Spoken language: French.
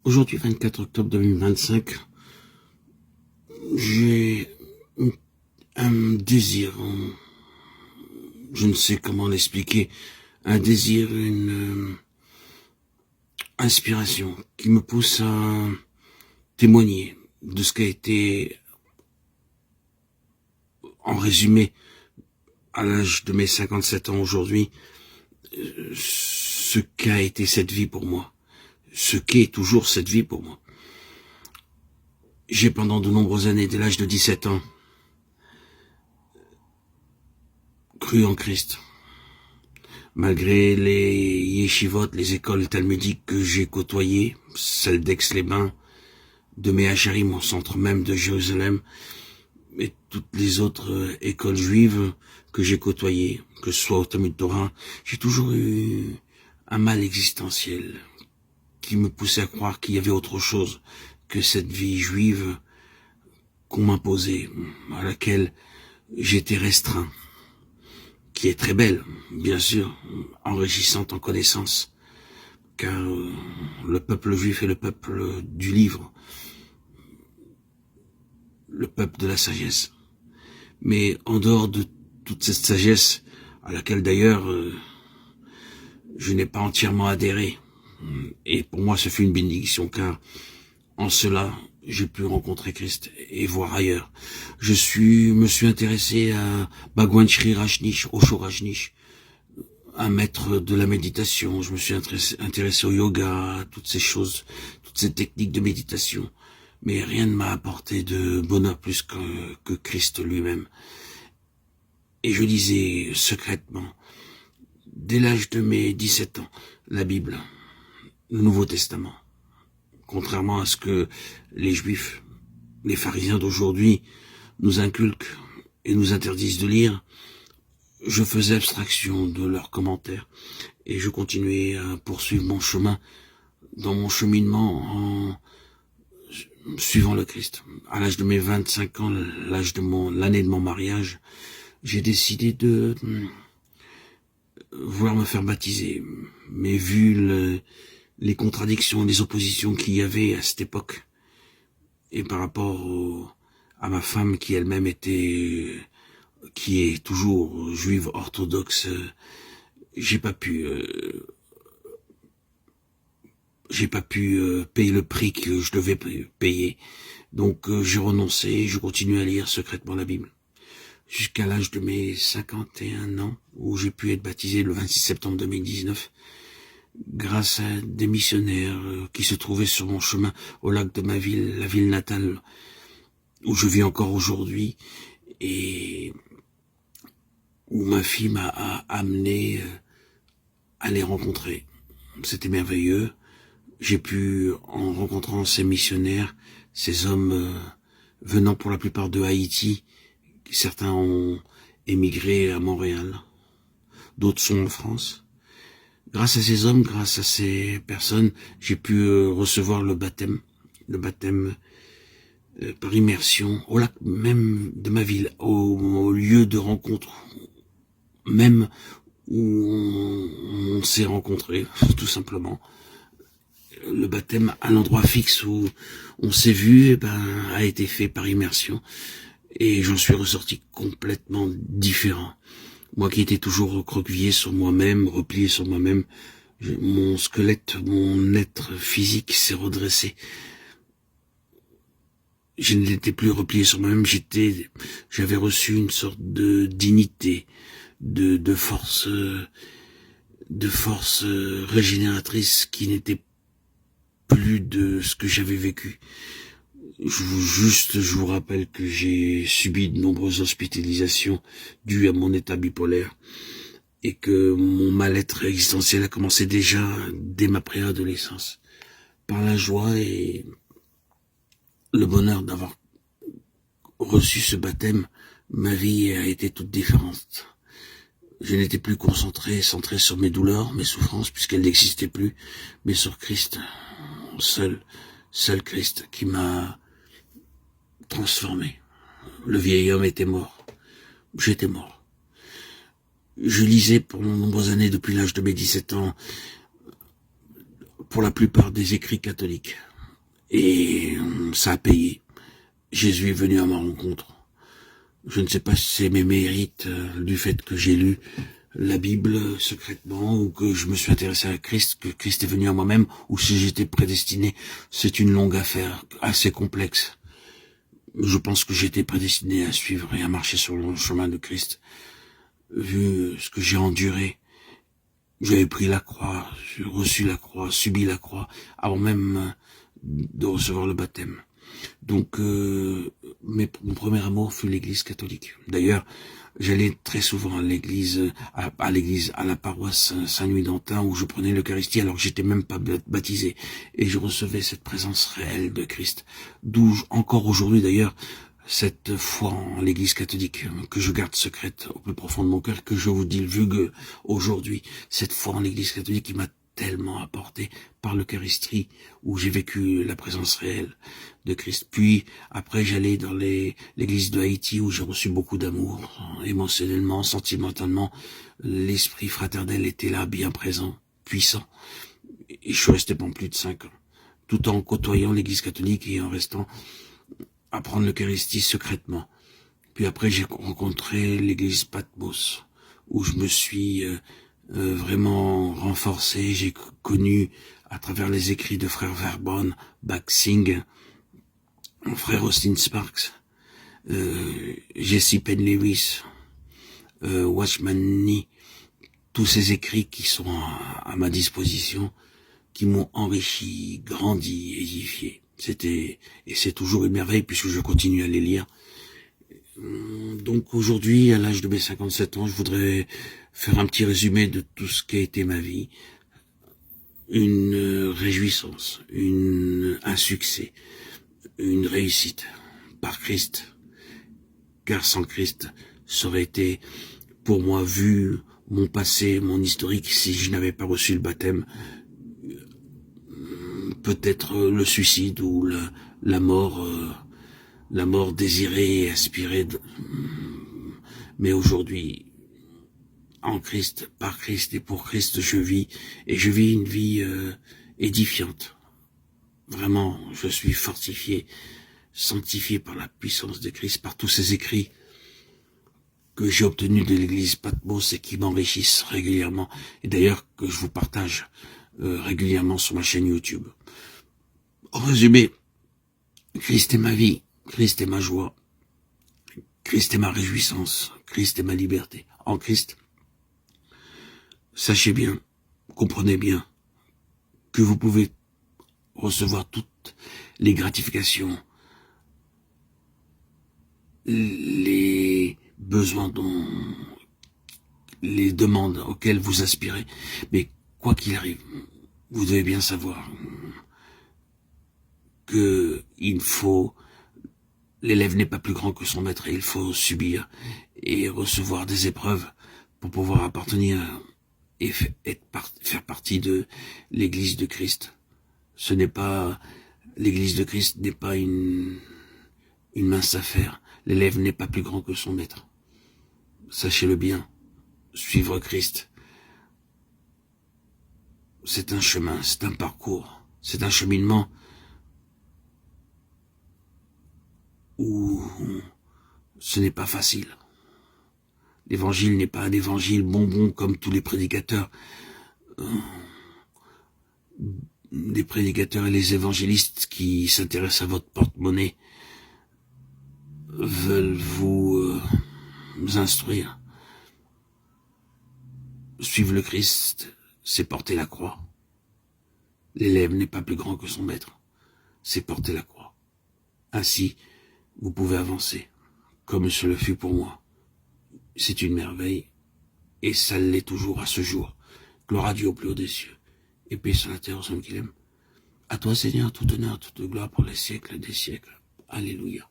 Aujourd'hui, 24 octobre 2025, j'ai un désir, je ne sais comment l'expliquer, un désir, une inspiration qui me pousse à témoigner de ce qu'a été, en résumé, à l'âge de mes 57 ans aujourd'hui, ce qu'a été cette vie pour moi, ce qu'est toujours cette vie pour moi. J'ai pendant de nombreuses années, dès l'âge de 17 ans, cru en Christ. Malgré les yeshivot, les écoles talmudiques que j'ai côtoyées, celles d'Aix-les-Bains, de Méhacharim, au centre même de Jérusalem, et toutes les autres écoles juives que j'ai côtoyées, que ce soit au Talmud Torah, j'ai toujours eu un mal existentiel qui me poussait à croire qu'il y avait autre chose que cette vie juive qu'on m'imposait, à laquelle j'étais restreint, qui est très belle, bien sûr, enrichissante en connaissances, car le peuple juif est le peuple du livre, le peuple de la sagesse. Mais en dehors de toute cette sagesse, à laquelle d'ailleurs je n'ai pas entièrement adhéré, et pour moi ce fut une bénédiction, car en cela j'ai pu rencontrer Christ et voir ailleurs. Me suis intéressé à Bhagwan Sri Rajneesh, Osho Rajneesh, un maître de la méditation. Je me suis intéressé au yoga, à toutes ces choses, toutes ces techniques de méditation. Mais rien ne m'a apporté de bonheur plus que Christ lui-même. Et je lisais secrètement, dès l'âge de mes 17 ans, la Bible, le Nouveau Testament. Contrairement à ce que les Juifs, les pharisiens d'aujourd'hui nous inculquent et nous interdisent de lire, je faisais abstraction de leurs commentaires et je continuais à poursuivre mon chemin dans mon cheminement en suivant le Christ. À l'âge de mes 25 ans, l'année de mon mariage, j'ai décidé de vouloir me faire baptiser. Mais vu les contradictions, les oppositions qu'il y avait à cette époque, et par rapport à ma femme qui elle-même qui est toujours juive orthodoxe, j'ai pas pu payer le prix que je devais payer. Donc j'ai renoncé, je continue à lire secrètement la Bible. Jusqu'à l'âge de mes 51 ans, où j'ai pu être baptisé le 26 septembre 2019, grâce à des missionnaires qui se trouvaient sur mon chemin au lac de ma ville, la ville natale, où je vis encore aujourd'hui, et où ma fille m'a amené à les rencontrer. C'était merveilleux. J'ai pu, en rencontrant ces missionnaires, ces hommes venant pour la plupart de Haïti, certains ont émigré à Montréal, d'autres sont en France. Grâce à ces hommes, grâce à ces personnes, j'ai pu recevoir le baptême par immersion, au lac même de ma ville, au lieu de rencontre, même où on s'est rencontrés, tout simplement. Le baptême à l'endroit fixe où on s'est vu, a été fait par immersion. Et j'en suis ressorti complètement différent. Moi qui étais toujours recroquevillé sur moi-même, replié sur moi-même, mon squelette, mon être physique s'est redressé. Je n'étais plus replié sur moi-même, j'avais reçu une sorte de dignité, de force régénératrice qui n'était plus de ce que j'avais vécu. Je vous rappelle que j'ai subi de nombreuses hospitalisations dues à mon état bipolaire et que mon mal-être existentiel a commencé déjà dès ma préadolescence. Par la joie et le bonheur d'avoir reçu ce baptême, ma vie a été toute différente. Je n'étais plus centré sur mes douleurs, mes souffrances, puisqu'elles n'existaient plus, mais sur Christ, seul Christ qui m'a transformé. Le vieil homme était mort. J'étais mort. Je lisais pendant de nombreuses années, depuis l'âge de mes 17 ans, pour la plupart des écrits catholiques. Et ça a payé. Jésus est venu à ma rencontre. Je ne sais pas si c'est mes mérites du fait que j'ai lu la Bible secrètement ou que je me suis intéressé à Christ, que Christ est venu à moi-même, ou si j'étais prédestiné. C'est une longue affaire, assez complexe. Je pense que j'étais prédestiné à suivre et à marcher sur le chemin de Christ. Vu ce que j'ai enduré, j'avais pris la croix, j'ai reçu la croix, subi la croix, avant même de recevoir le baptême. Donc, mon premier amour fut l'église catholique. D'ailleurs, j'allais très souvent à l'église, à la paroisse Saint-Louis-d'Antin où je prenais l'Eucharistie alors que j'étais même pas baptisé. Et je recevais cette présence réelle de Christ. D'où, encore aujourd'hui d'ailleurs, cette foi en l'église catholique que je garde secrète au plus profond de mon cœur, que je vous divulgue aujourd'hui. Cette foi en l'église catholique qui m'a tellement apporté par l'Eucharistie, où j'ai vécu la présence réelle de Christ. Puis, après, j'allais dans l'église de Haïti, où j'ai reçu beaucoup d'amour, émotionnellement, sentimentalement. L'esprit fraternel était là, bien présent, puissant. Et je suis resté pendant plus de 5 ans, tout en côtoyant l'église catholique et en restant à prendre l'Eucharistie secrètement. Puis après, j'ai rencontré l'église Patmos, où je me suis vraiment renforcé. J'ai connu à travers les écrits de frère Verboen, Baksing, frère Austin Sparks, Jesse Penn Lewis, Watchman Nee, tous ces écrits qui sont à ma disposition, qui m'ont enrichi, grandi, édifié. Et c'est toujours une merveille puisque je continue à les lire. Donc aujourd'hui, à l'âge de mes 57 ans, je voudrais faire un petit résumé de tout ce qu'a été ma vie. Une réjouissance, un succès, une réussite par Christ. Car sans Christ, ça aurait été, pour moi, vu mon passé, mon historique, si je n'avais pas reçu le baptême, peut-être le suicide ou la mort désirée et aspirée. Mais aujourd'hui, en Christ, par Christ et pour Christ, je vis une vie édifiante. Vraiment, je suis fortifié, sanctifié par la puissance de Christ, par tous ces écrits que j'ai obtenus de l'église Patmos et qui m'enrichissent régulièrement, et d'ailleurs que je vous partage régulièrement sur ma chaîne YouTube. En résumé, Christ est ma vie, Christ est ma joie, Christ est ma réjouissance, Christ est ma liberté. En Christ, sachez bien, comprenez bien, que vous pouvez recevoir toutes les gratifications, les besoins les demandes auxquelles vous aspirez. Mais quoi qu'il arrive, vous devez bien savoir que l'élève n'est pas plus grand que son maître et il faut subir et recevoir des épreuves pour pouvoir appartenir et faire partie de l'église de Christ. L'église de Christ n'est pas une mince affaire. L'élève n'est pas plus grand que son maître. Sachez-le bien, suivre Christ, c'est un chemin, c'est un parcours, c'est un cheminement où ce n'est pas facile. L'évangile n'est pas un évangile bonbon comme tous les prédicateurs. Les prédicateurs et les évangélistes qui s'intéressent à votre porte-monnaie veulent vous instruire. Suivre le Christ, c'est porter la croix. L'élève n'est pas plus grand que son maître, c'est porter la croix. Ainsi, vous pouvez avancer, comme ce le fut pour moi. C'est une merveille, et ça l'est toujours à ce jour. Gloire à Dieu au plus haut des cieux, et paix sur la terre aux hommes qu'il aime. À toi, Seigneur, tout honneur, toute gloire pour les siècles des siècles. Alléluia.